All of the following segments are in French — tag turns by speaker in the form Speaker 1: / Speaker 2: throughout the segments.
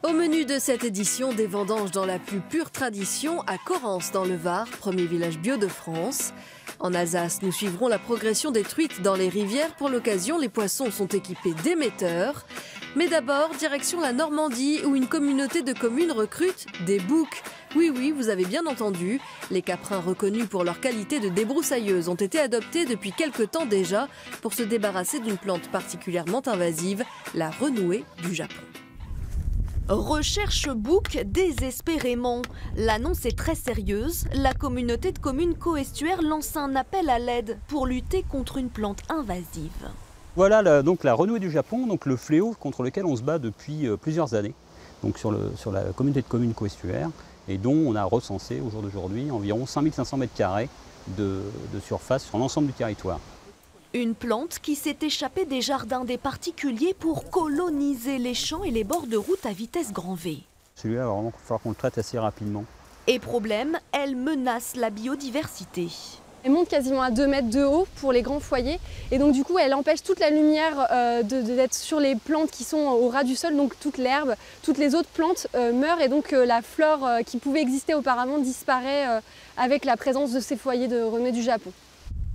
Speaker 1: Au menu de cette édition, des vendanges dans la plus pure tradition à Correns dans le Var, premier village bio de France. En Alsace, nous suivrons la progression des truites dans les rivières. Pour l'occasion, les poissons sont équipés d'émetteurs. Mais d'abord, direction la Normandie où une communauté de communes recrute des boucs. Oui, vous avez bien entendu. Les caprins reconnus pour leur qualité de débroussailleuse ont été adoptés depuis quelque temps déjà pour se débarrasser d'une plante particulièrement invasive, la renouée du Japon.
Speaker 2: Recherche bouc désespérément. L'annonce est très sérieuse. La communauté de communes coestuaires lance un appel à l'aide pour lutter contre une plante invasive.
Speaker 3: Voilà donc la renouée du Japon, donc le fléau contre lequel on se bat depuis plusieurs années, donc sur la communauté de communes coestuaires, et dont on a recensé au jour d'aujourd'hui environ 5500 m² de surface sur l'ensemble du territoire.
Speaker 2: Une plante qui s'est échappée des jardins des particuliers pour coloniser les champs et les bords de route à vitesse grand V.
Speaker 3: Celui-là, il va vraiment falloir qu'on le traite assez rapidement.
Speaker 2: Et problème, elle menace la biodiversité.
Speaker 4: Elle monte quasiment à 2 mètres de haut pour les grands foyers et donc du coup elle empêche toute la lumière d'être sur les plantes qui sont au ras du sol, donc toute l'herbe, toutes les autres plantes meurent et donc la flore qui pouvait exister auparavant disparaît avec la présence de ces foyers de renouée du Japon.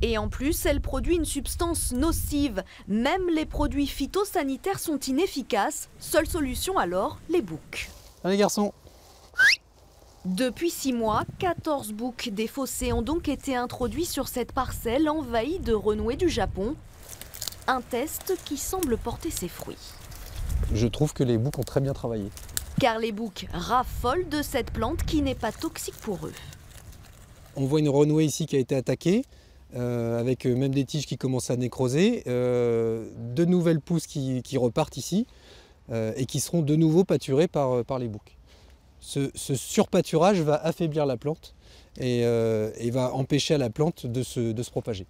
Speaker 2: Et en plus, elle produit une substance nocive. Même les produits phytosanitaires sont inefficaces. Seule solution alors, les boucs.
Speaker 5: Allez garçons.
Speaker 2: Depuis 6 mois, 14 boucs défaussés ont donc été introduits sur cette parcelle envahie de renouée du Japon. Un test qui semble porter ses fruits.
Speaker 5: Je trouve que les boucs ont très bien travaillé.
Speaker 2: Car les boucs raffolent de cette plante qui n'est pas toxique pour eux.
Speaker 5: On voit une renouée ici qui a été attaquée. Avec même des tiges qui commencent à nécroser, de nouvelles pousses qui repartent ici et qui seront de nouveau pâturées par les boucs. Ce surpâturage va affaiblir la plante et va empêcher à la plante de se propager.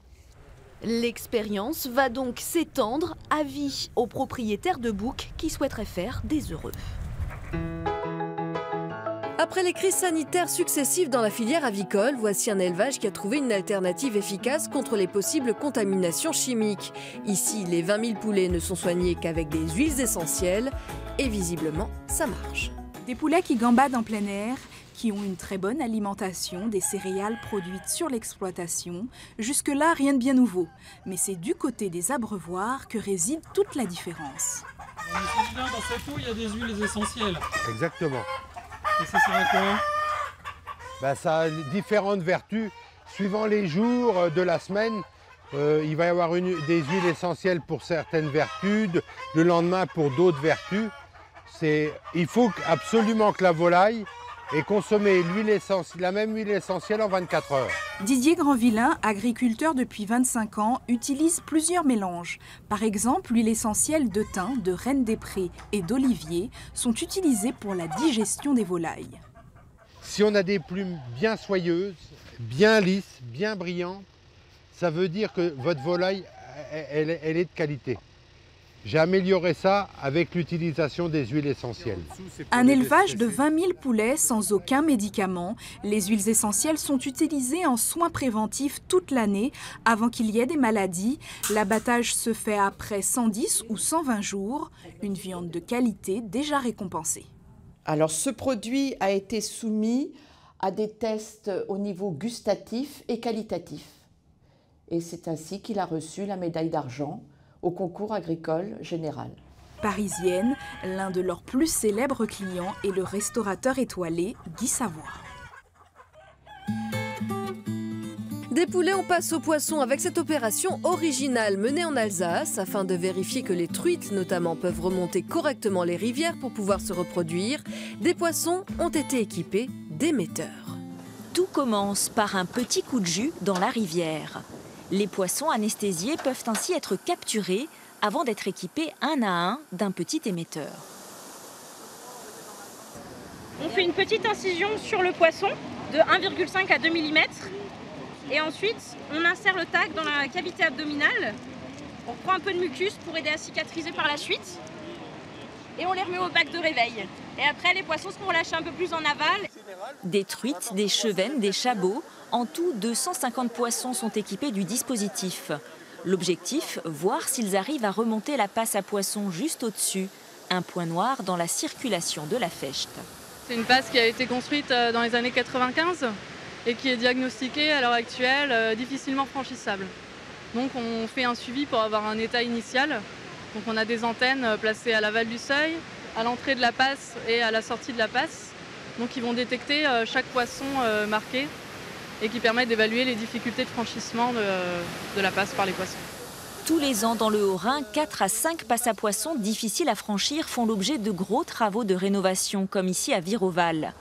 Speaker 2: L'expérience va donc s'étendre à vie aux propriétaires de boucs qui souhaiteraient faire des heureux.
Speaker 1: Après les crises sanitaires successives dans la filière avicole, voici un élevage qui a trouvé une alternative efficace contre les possibles contaminations chimiques. Ici, les 20 000 poulets ne sont soignés qu'avec des huiles essentielles et visiblement, ça marche.
Speaker 6: Des poulets qui gambadent en plein air, qui ont une très bonne alimentation, des céréales produites sur l'exploitation. Jusque-là, rien de bien nouveau. Mais c'est du côté des abreuvoirs que réside toute la différence.
Speaker 7: Dans cette eau, il y a des huiles essentielles.
Speaker 8: Exactement.
Speaker 7: Et ça sert à quoi?
Speaker 8: Ça a différentes vertus. Suivant les jours de la semaine, il va y avoir des huiles essentielles pour certaines vertus, le lendemain pour d'autres vertus. Il faut absolument que la volaille ait consommé la même huile essentielle en 24 heures.
Speaker 6: Didier Grandvillain, agriculteur depuis 25 ans, utilise plusieurs mélanges. Par exemple, l'huile essentielle de thym, de reine des prés et d'olivier sont utilisées pour la digestion des volailles.
Speaker 8: Si on a des plumes bien soyeuses, bien lisses, bien brillantes, ça veut dire que votre volaille, elle est de qualité. J'ai amélioré ça avec l'utilisation des huiles essentielles.
Speaker 6: Un élevage de 20 000 poulets sans aucun médicament. Les huiles essentielles sont utilisées en soins préventifs toute l'année avant qu'il y ait des maladies. L'abattage se fait après 110 ou 120 jours. Une viande de qualité déjà récompensée.
Speaker 9: Alors ce produit a été soumis à des tests au niveau gustatif et qualitatif. Et c'est ainsi qu'il a reçu la médaille d'argent au concours agricole général.
Speaker 6: Parisienne, l'un de leurs plus célèbres clients est le restaurateur étoilé Guy Savoy.
Speaker 1: Des poulets, on passe aux poissons avec cette opération originale menée en Alsace afin de vérifier que les truites notamment peuvent remonter correctement les rivières pour pouvoir se reproduire. Des poissons ont été équipés d'émetteurs.
Speaker 10: Tout commence par un petit coup de jus dans la rivière. Les poissons anesthésiés peuvent ainsi être capturés avant d'être équipés un à un d'un petit émetteur.
Speaker 11: On fait une petite incision sur le poisson de 1,5 à 2 mm et ensuite on insère le tac dans la cavité abdominale. On prend un peu de mucus pour aider à cicatriser par la suite et on les remet au bac de réveil. Et après les poissons seront relâchés un peu plus en aval.
Speaker 10: Des truites, des chevennes, des chabots. En tout, 250 poissons sont équipés du dispositif. L'objectif, voir s'ils arrivent à remonter la passe à poisson juste au-dessus, Un point noir dans la circulation de la Fecht.
Speaker 12: C'est une passe qui a été construite dans les années 95 et qui est diagnostiquée à l'heure actuelle difficilement franchissable. Donc on fait un suivi pour avoir un état initial. Donc on a des antennes placées à l'aval du seuil, à l'entrée de la passe et à la sortie de la passe. Donc ils vont détecter chaque poisson marqué et qui permettent d'évaluer les difficultés de franchissement de la passe par les poissons.
Speaker 10: Tous les ans dans le Haut-Rhin, 4 à 5 passes à poissons difficiles à franchir font l'objet de gros travaux de rénovation, comme ici à Viroval.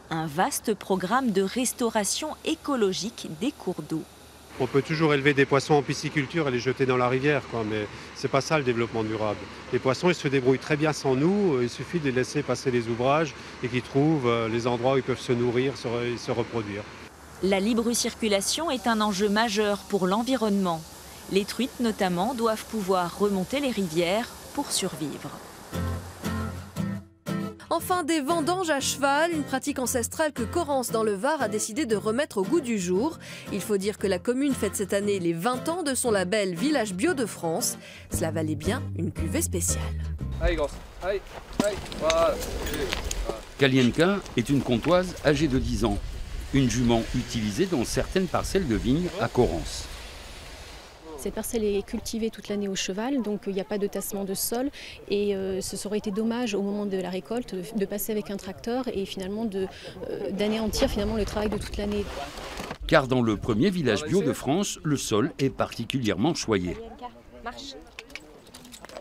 Speaker 10: Un vaste programme de restauration écologique des cours d'eau.
Speaker 13: On peut toujours élever des poissons en pisciculture et les jeter dans la rivière, mais c'est pas ça le développement durable. Les poissons, ils se débrouillent très bien sans nous, il suffit de les laisser passer les ouvrages et qu'ils trouvent les endroits où ils peuvent se nourrir et se reproduire.
Speaker 10: La libre circulation est un enjeu majeur pour l'environnement. Les truites notamment doivent pouvoir remonter les rivières pour survivre.
Speaker 1: Enfin, des vendanges à cheval, une pratique ancestrale que Correns dans le Var a décidé de remettre au goût du jour. Il faut dire que la commune fête cette année les 20 ans de son label Village Bio de France. Cela valait bien une cuvée spéciale.
Speaker 14: Allez, grosse. Allez, voilà.
Speaker 15: Kalienka est une comtoise âgée de 10 ans. Une jument utilisée dans certaines parcelles de vignes à Correns.
Speaker 16: Cette parcelle est cultivée toute l'année au cheval, donc il n'y a pas de tassement de sol et ce aurait été dommage au moment de la récolte de passer avec un tracteur et finalement d'anéantir le travail de toute l'année.
Speaker 15: Car dans le premier village bio de France, le sol est particulièrement choyé.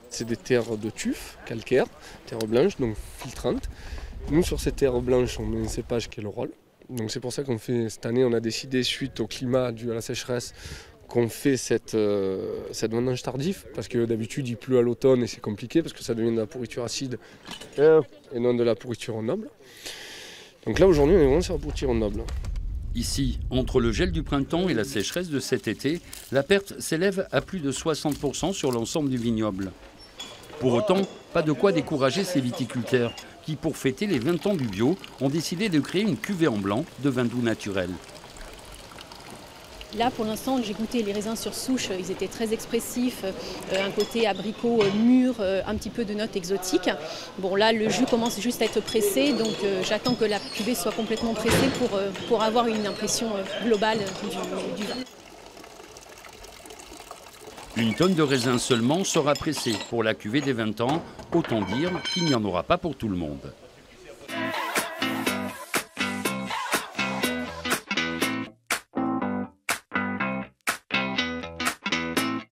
Speaker 14: C'est des terres de tuf, calcaires, terres blanches, donc filtrantes. Nous, sur ces terres blanches, on met un cépage qui est le roll. Donc c'est pour ça qu'on fait, cette année, on a décidé, suite au climat dû à la sécheresse, qu'on fait cette vendange tardive, parce que d'habitude il pleut à l'automne et c'est compliqué parce que ça devient de la pourriture acide et non de la pourriture noble. Donc là aujourd'hui on est vraiment sur la pourriture noble.
Speaker 15: Ici, entre le gel du printemps et la sécheresse de cet été, la perte s'élève à plus de 60% sur l'ensemble du vignoble. Pour autant, pas de quoi décourager ces viticulteurs qui, pour fêter les 20 ans du bio, ont décidé de créer une cuvée en blanc de vin doux naturel.
Speaker 16: Là, pour l'instant, j'ai goûté les raisins sur souche, ils étaient très expressifs, un côté abricot mûr, un petit peu de notes exotiques. Bon, là, le jus commence juste à être pressé, donc j'attends que la cuvée soit complètement pressée pour avoir une impression globale du vin.
Speaker 15: Une tonne de raisins seulement sera pressée pour la cuvée des 20 ans, autant dire qu'il n'y en aura pas pour tout le monde.